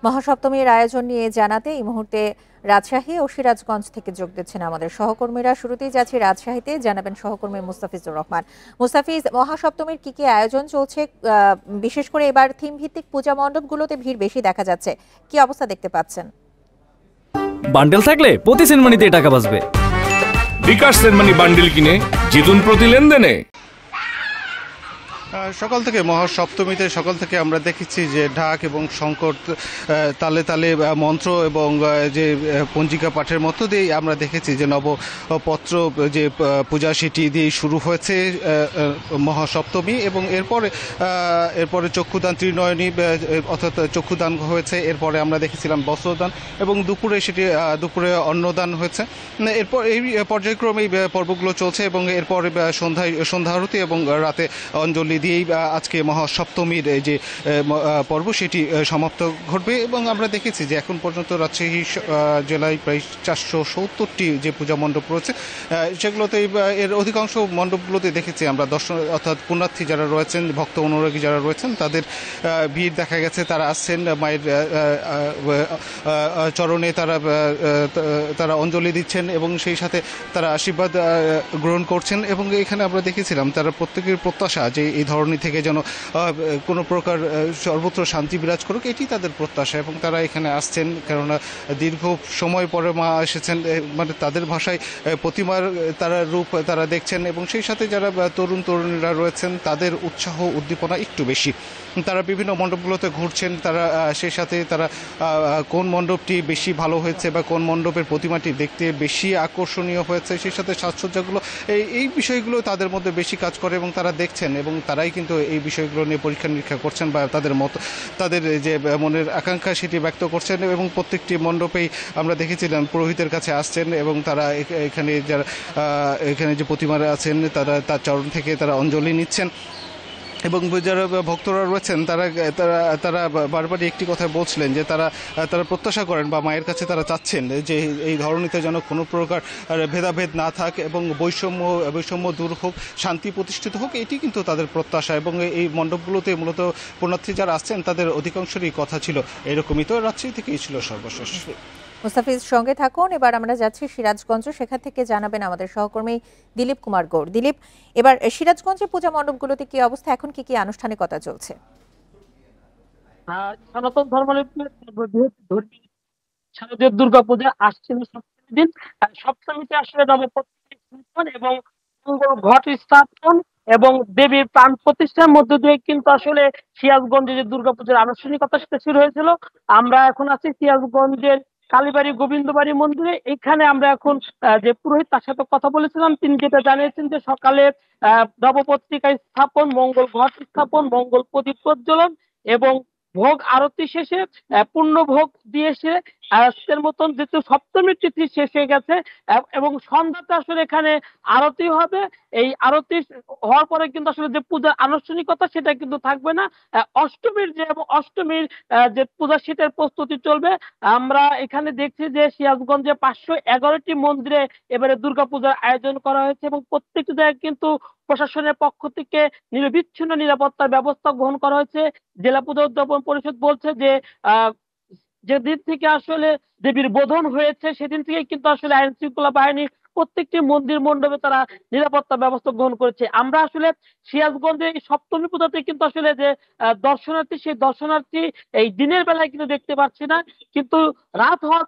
মহাসপ্তমীর আয়োজন নিয়ে জানাতে এই মুহূর্তে রাজশাহী ও সিরাজগঞ্জ থেকে যোগ দিচ্ছেন আমাদের সহকর্মীরা। শুরুতেই যাচ্ছি রাজশাহীতে, জানাবেন সহকর্মী মুস্তাফিজুর রহমান। মুস্তাফিজ, মহাসপ্তমীর কি কি আয়োজন চলছে? বিশেষ করে এবার থিম ভিত্তিক পূজা মণ্ডপগুলোতে ভিড় বেশি দেখা যাচ্ছে, কি অবস্থা দেখতে পাচ্ছেন? বান্ডেল থাকলে প্রতি সেনমানিতে টাকা বাঁচবে। বিকাশ সেনমানি বান্ডেল কিনে জিতুন প্রতি লেনদেনে। সকাল থেকে মহাসপ্তমীতে সকাল থেকে আমরা দেখেছি যে ঢাক এবং শঙ্কর তালে তালে মন্ত্র এবং যে পঞ্জিকা পাঠের মধ্য দিয়ে আমরা দেখেছি যে নবপত্র যে পূজা সেটি দিয়ে শুরু হয়েছে মহাসপ্তমী, এবং এরপরে চক্ষুদান ত্রিনয়নী অর্থাৎ চক্ষুদান হয়েছে। এরপরে আমরা দেখেছিলাম বস্ত্রদান এবং দুপুরে অন্নদান হয়েছে। এরপর এই পর্যায়ক্রমে এই পর্বগুলো চলছে এবং এরপরে সন্ধ্যা আরতি এবং রাতে অঞ্জলি দিয়েই আজকে মহাসপ্তমীর যে পর্ব সেটি সমাপ্ত ঘটবে। এবং আমরা দেখেছি যে এখন পর্যন্ত রাজশাহী জেলায় প্রায় 470টি যে পূজা মণ্ডপ রয়েছে সেগুলোতে এর অধিকাংশ মণ্ডপগুলোতে দেখেছি আমরা দর্শন অর্থাৎ পুণ্যার্থী যারা রয়েছেন, ভক্ত অনুরাগী যারা রয়েছেন তাদের ভিড় দেখা গেছে। তারা আসছেন মায়ের চরণে, তারা অঞ্জলি দিচ্ছেন এবং সেই সাথে তারা আশীর্বাদ গ্রহণ করছেন। এবং এখানে আমরা দেখেছিলাম তারা প্রত্যেকের প্রত্যাশা যে এই ধরনী থেকে যেন কোনো প্রকার সর্বত্র শান্তি বিরাজ করুক, এটি তাদের প্রত্যাশা। এবং তারা এখানে আসছেন কেননা দীর্ঘ সময় পরে মা এসেছেন, মানে তাদের ভাষায় প্রতিমার তারা রূপ তারা দেখছেন। এবং সেই সাথে যারা তরুণীরা রয়েছেন তাদের উৎসাহ উদ্দীপনা একটু বেশি। তারা বিভিন্ন মণ্ডপগুলোতে ঘুরছেন, তারা সেই সাথে তারা কোন মণ্ডপটি বেশি ভালো হয়েছে বা কোন মণ্ডপের প্রতিমাটি দেখতে বেশি আকর্ষণীয় হয়েছে, সেই সাথে সাজসজ্জাগুলো এই বিষয়গুলো তাদের মধ্যে বেশি কাজ করে এবং তারা দেখছেন এবং তারাই কিন্তু এই বিষয়গুলো নিয়ে পরীক্ষা নিরীক্ষা করছেন বা তাদের যে মনের আকাঙ্ক্ষা সেটি ব্যক্ত করছেন। এবং প্রত্যেকটি মণ্ডপেই আমরা দেখেছিলাম পুরোহিতের কাছে আসছেন এবং তারা এখানে যে প্রতিমারা আছেন তার চরণ থেকে তারা অঞ্জলি নিচ্ছেন। এবং যারা ভক্তরা রয়েছেন তারা তারা তারা বারবারই একটি কথা বলছিলেন যে তারা প্রত্যাশা করেন বা মায়ের কাছে তারা চাচ্ছেন যে এই ধরনীতে যেন কোনো প্রকার ভেদাভেদ না থাক এবং বৈষম্য দূর হোক, শান্তি প্রতিষ্ঠিত হোক, এটি কিন্তু তাদের প্রত্যাশা। এবং এই মণ্ডপগুলোতে মূলত পুণ্যার্থী যারা আসছেন তাদের অধিকাংশেরই কথা ছিল এরকমই। তো রাজশাহী থেকেই ছিল সর্বশেষ। মুস্তাফিজ, সঙ্গে থাকুন। এবার আমরা যাচ্ছি সিরাজগঞ্জ, সেখান থেকে জানাবেন আমাদের সহকর্মী দিলীপ কুমার গৌড়। দিলীপ, এবার সিরাজগঞ্জে পূজা মণ্ডপগুলোতে কি অবস্থা, এখন কি কি আনুষ্ঠানিকতা চলছে? সনাতন ধর্মাবলম্বী শারদীয় দুর্গাপূজা আসছিল সপ্তমী দিন। সপ্তমীতে আসলে নবপ্রতিষ্ঠা স্থাপন এবং মঙ্গল ঘট স্থাপন এবং দেবীর প্রাণ প্রতিষ্ঠার মধ্য দিয়ে কিন্তু আসলে সিরাজগঞ্জে যে দুর্গাপূজার আনুষ্ঠানিকতা সেটা শুরু হয়েছিল। আমরা এখন আছি সিরাজগঞ্জের কালীবাড়ি গোবিন্দবাড়ি মন্দিরে। এখানে আমরা এখন যে পুরোহিত তার সাথে কথা বলেছিলাম, তিনি যেটা জানিয়েছেন যে সকালে নবপত্রিকা স্থাপন, মঙ্গল ঘট স্থাপন, মঙ্গল প্রদীপ প্রজ্বলন এবং ভোগ আরতি শেষে পূর্ণ ভোগ দিয়ে এসে আজকের মতন যেহেতু সপ্তমীর তিথি শেষ হয়ে গেছে এবং সন্ধ্যাতে আসলে এখানে আরতি হবে। এই আরতি হওয়ার পরে কিন্তু আসলে যে পূজার আনুষ্ঠানিকতা সেটা কিন্তু থাকবে না। অষ্টমীর যে পূজা সেটার প্রস্তুতি চলবে। আমরা এখানে দেখছি যে সিরাজগঞ্জে 511টি মন্দিরে এবারে দুর্গাপূজার আয়োজন করা হয়েছে এবং প্রত্যেকটি জায়গায় কিন্তু প্রশাসনের পক্ষ থেকে নিরবিচ্ছিন্ন নিরাপত্তার ব্যবস্থা গ্রহণ করা হয়েছে। জেলা পূজা উদ্যাপন পরিষদ বলছে যে আহ যেদিন থেকে আসলে দেবীর বোধন হয়েছে সেদিন থেকে কিন্তু আসলে আইন শৃঙ্খলা বাহিনী প্রত্যেকটি মন্দির মণ্ডপে তারা নিরাপত্তা ব্যবস্থা গ্রহণ করেছে। আমরা আসলে সিরাজগঞ্জে এই সপ্তমী পূজাতে কিন্তু আসলে যে দর্শনার্থী, সেই দর্শনার্থী এই দিনের বেলায় কিন্তু দেখতে পাচ্ছি না, কিন্তু রাত হওয়ার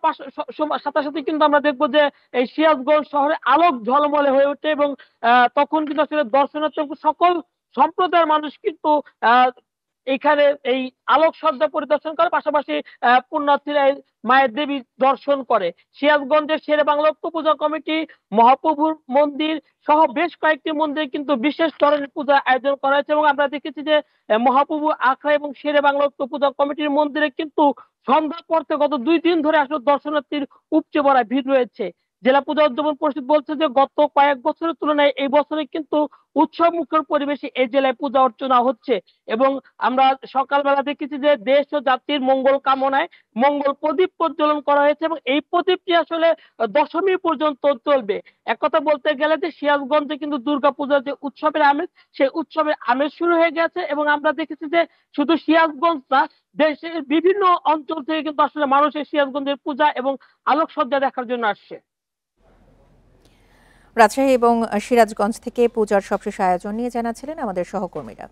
সাথে সাথে কিন্তু আমরা দেখবো যে এই সিরাজগঞ্জ শহরে আলোক ঝলমলে হয়ে ওঠে এবং তখন কিন্তু আসলে দর্শনার্থী সকল সম্প্রদায়ের মানুষ কিন্তু আহ এখানে এই আলোকসজ্জা পরিদর্শন করে, পাশাপাশি পুণ্যার্থীরা এই মায়ের দেবী দর্শন করে। সিরাজগঞ্জের শেরে বাংলা ঐক্য পূজা কমিটি, মহাপ্রভুর মন্দির সহ বেশ কয়েকটি মন্দিরে কিন্তু বিশেষ ধরনের পূজা আয়োজন করা হয়েছে এবং আমরা দেখেছি যে মহাপ্রভু আখড়া এবং শেরে বাংলা ঐক্য পূজা কমিটির মন্দিরে কিন্তু সন্ধ্যার পর থেকে গত 2 দিন ধরে আসলে দর্শনার্থীর উপচে পড়া ভিড় রয়েছে। জেলা পূজা উদ্যাপন পরিষদ বলছে যে গত কয়েক বছরের তুলনায় এই বছরে কিন্তু উৎসব মুখর পরিবেশে এই জেলায় পূজা অর্চনা হচ্ছে। এবং আমরা সকালবেলা দেখেছি যে দেশ ও জাতির মঙ্গল কামনায় মঙ্গল প্রদীপ প্রজ্বলন করা হয়েছে এবং এই প্রদীপটি আসলে দশমী পর্যন্ত চলবে। এক কথা বলতে গেলে যে সিরাজগঞ্জে কিন্তু দুর্গাপূজার যে উৎসবের আমেজ, সেই উৎসবের আমেজ শুরু হয়ে গেছে এবং আমরা দেখেছি যে শুধু সিরাজগঞ্জ না, দেশের বিভিন্ন অঞ্চল থেকে কিন্তু আসলে মানুষ এই সিরাজগঞ্জের পূজা এবং আলোকসজ্জা দেখার জন্য আসছে। রাজশাহী এবং সিরাজগঞ্জ থেকে পূজার সবশেষ আয়োজন নিয়ে জানাচ্ছিলেন আমাদের সহকর্মীরা।